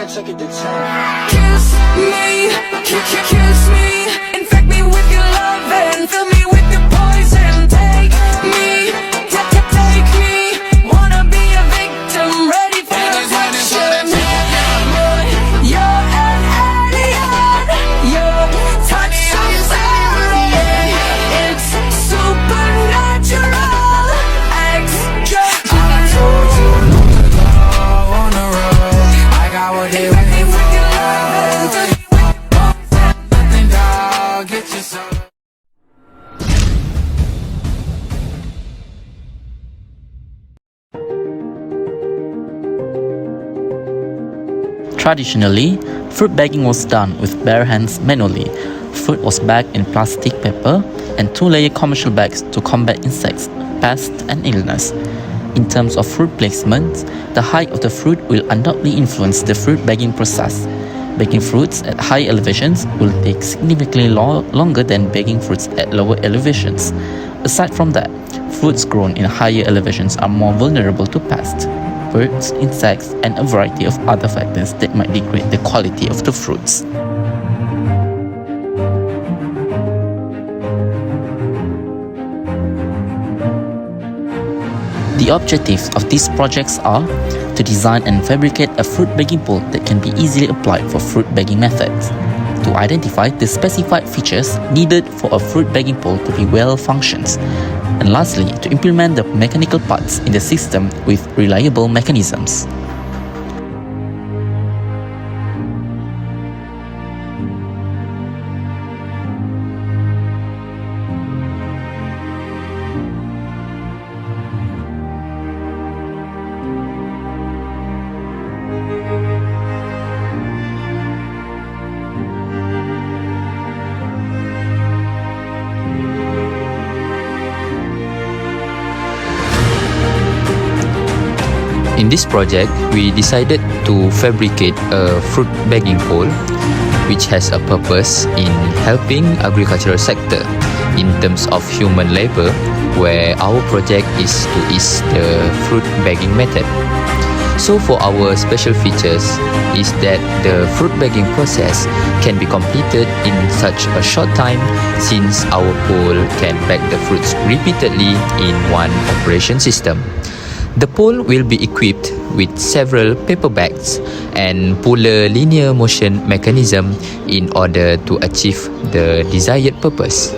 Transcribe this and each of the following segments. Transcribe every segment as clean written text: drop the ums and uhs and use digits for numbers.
took it to 10. Kiss me, kiss me, infect me with your love and fill me with your poison. Take me, take me, wanna be a victim, ready for action. You're an alien, your touch is alien. It's supernatural, extra. I told you not to go on the road. I got what they Infect me waiting with your love and fill me with your poison. nothing, dog. Get your soul. Traditionally, fruit bagging was done with bare hands manually. Fruit was bagged in plastic paper and two-layer commercial bags to combat insects, pests, and illness. In terms of fruit placement, the height of the fruit will undoubtedly influence the fruit bagging process. Bagging fruits at high elevations will take significantly longer than bagging fruits at lower elevations. Aside from that, fruits grown in higher elevations are more vulnerable to pests, birds, insects, and a variety of other factors that might degrade the quality of the fruits. The objectives of these projects are to design and fabricate a fruit bagging pole that can be easily applied for fruit bagging methods, to identify the specified features needed for a fruit bagging pole to be well functions, and lastly, to implement the mechanical parts in the system with reliable mechanisms. In this project, we decided to fabricate a fruit bagging pole which has a purpose in helping agricultural sector in terms of human labor, where our project is to ease the fruit bagging method. So for our special features is that the fruit bagging process can be completed in such a short time, since our pole can bag the fruits repeatedly in one operation system. The pole will be equipped with several paper bags and polar linear motion mechanism in order to achieve the desired purpose.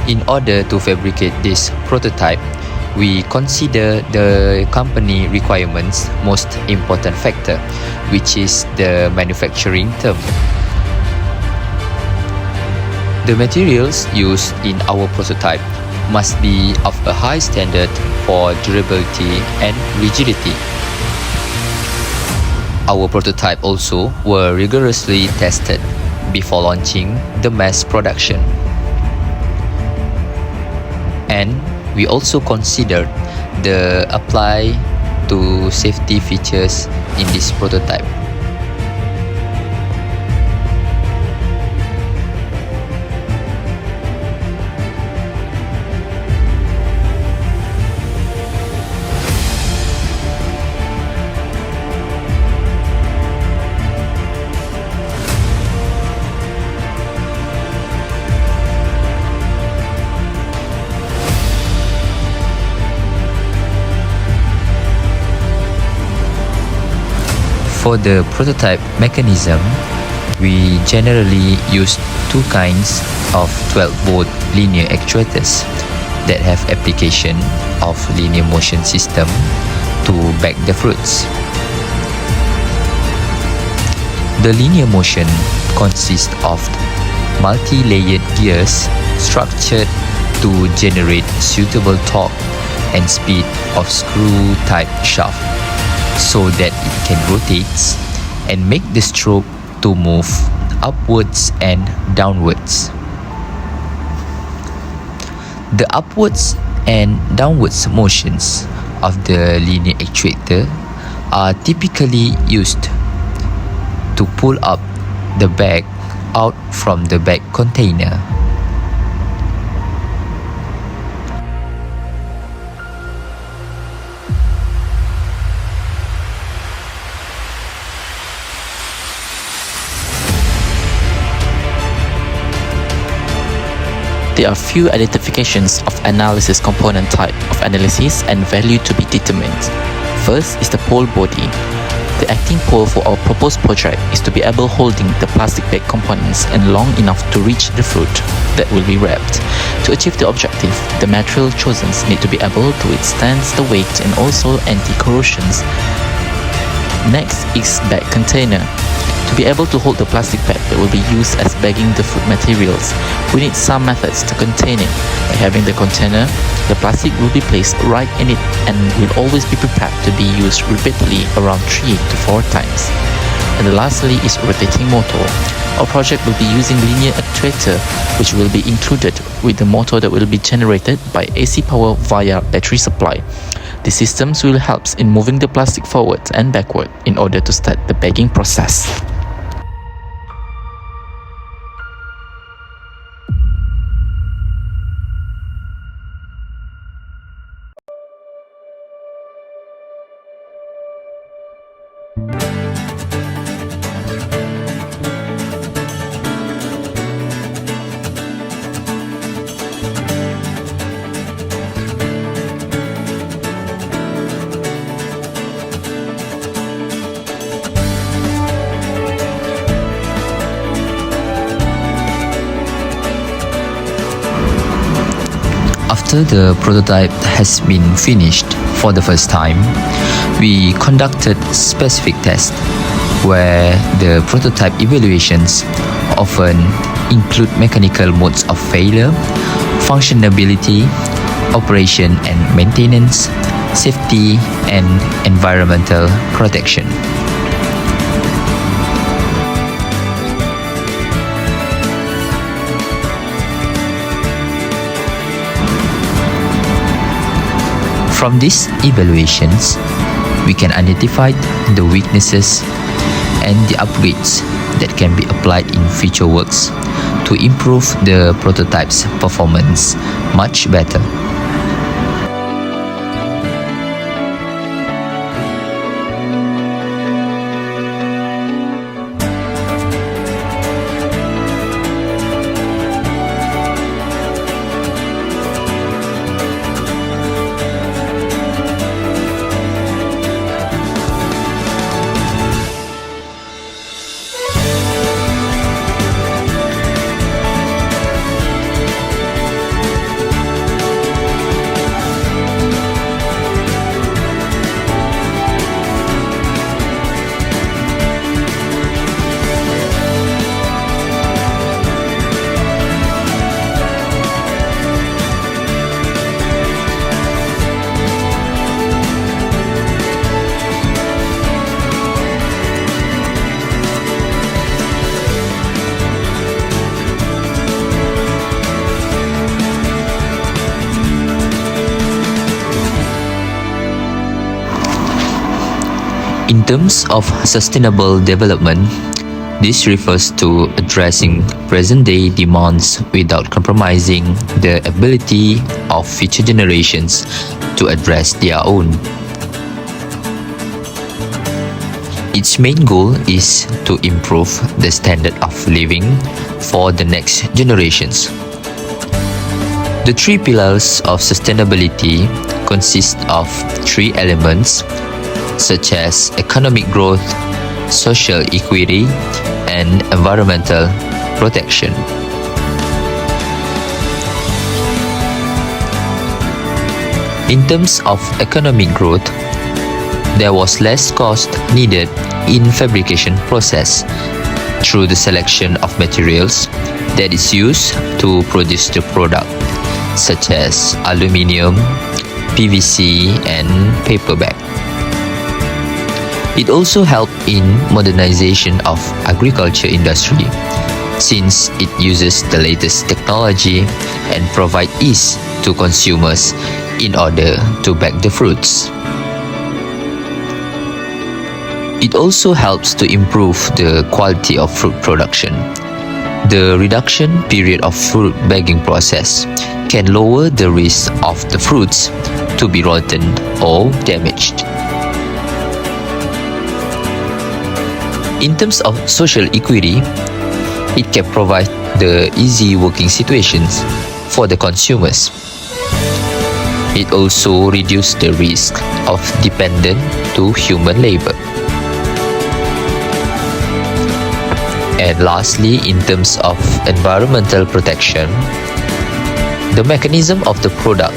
In order to fabricate this prototype, we consider the company requirements most important factor, which is the manufacturing term. The materials used in our prototype must be of a high standard for durability and rigidity. Our prototype also were rigorously tested before launching the mass production. And we also considered the apply to safety features in this prototype. For the prototype mechanism, we generally use two kinds of 12-volt linear actuators that have application of linear motion system to bag the fruits. The linear motion consists of multi-layered gears structured to generate suitable torque and speed of screw-type shaft so that it can rotate and make the stroke to move upwards and downwards. The upwards and downwards motions of the linear actuator are typically used to pull up the bag out from the bag container. There are few identifications of analysis component type of analysis and value to be determined. First is the pole body. The acting pole for our proposed project is to be able holding the plastic bag components and long enough to reach the fruit that will be wrapped. To achieve the objective, the material chosen need to be able to withstand the weight and also anti-corrosions. Next is bag container. To be able to hold the plastic bag that will be used as bagging the food materials, we need some methods to contain it. By having the container, the plastic will be placed right in it and will always be prepared to be used repeatedly around 3 to 4 times. And lastly is rotating motor. Our project will be using linear actuator, which will be included with the motor that will be generated by AC power via battery supply. The systems will help in moving the plastic forward and backward in order to start the bagging process. After the prototype has been finished for the first time, we conducted specific tests where the prototype evaluations often include mechanical modes of failure, functionability, operation and maintenance, safety and environmental protection. From these evaluations, we can identify the weaknesses and the upgrades that can be applied in future works to improve the prototype's performance much better. In terms of sustainable development, this refers to addressing present-day demands without compromising the ability of future generations to address their own. Its main goal is to improve the standard of living for the next generations. The three pillars of sustainability consist of three elements such as economic growth, social equity, and environmental protection. In terms of economic growth, there was less cost needed in fabrication process through the selection of materials, that is used to produce the product, such as aluminium, PVC, and paper bag. It also helped in modernization of agriculture industry, since it uses the latest technology and provide ease to consumers in order to bag the fruits. It also helps to improve the quality of fruit production. The reduction period of fruit bagging process can lower the risk of the fruits to be rotten or damaged. In terms of social equity, it can provide the easy working situations for the consumers. It also reduces the risk of dependence to human labor. And lastly, in terms of environmental protection, the mechanism of the product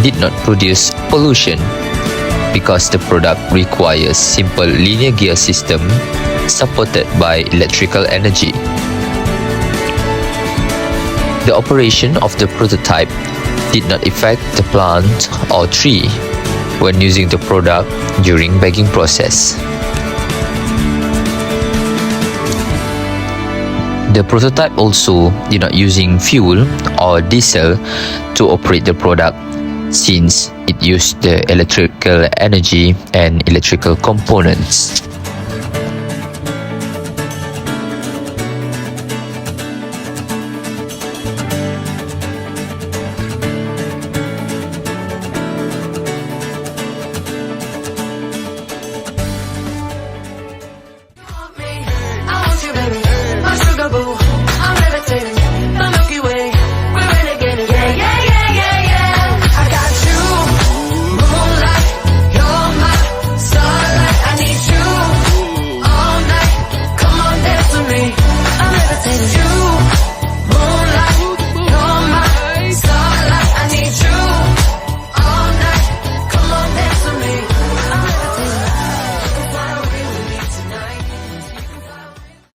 did not produce pollution because the product requires simple linear gear system supported by electrical energy. The operation of the prototype did not affect the plant or tree when using the product during bagging process. The prototype also did not using fuel or diesel to operate the product, since it used the electrical energy and electrical components.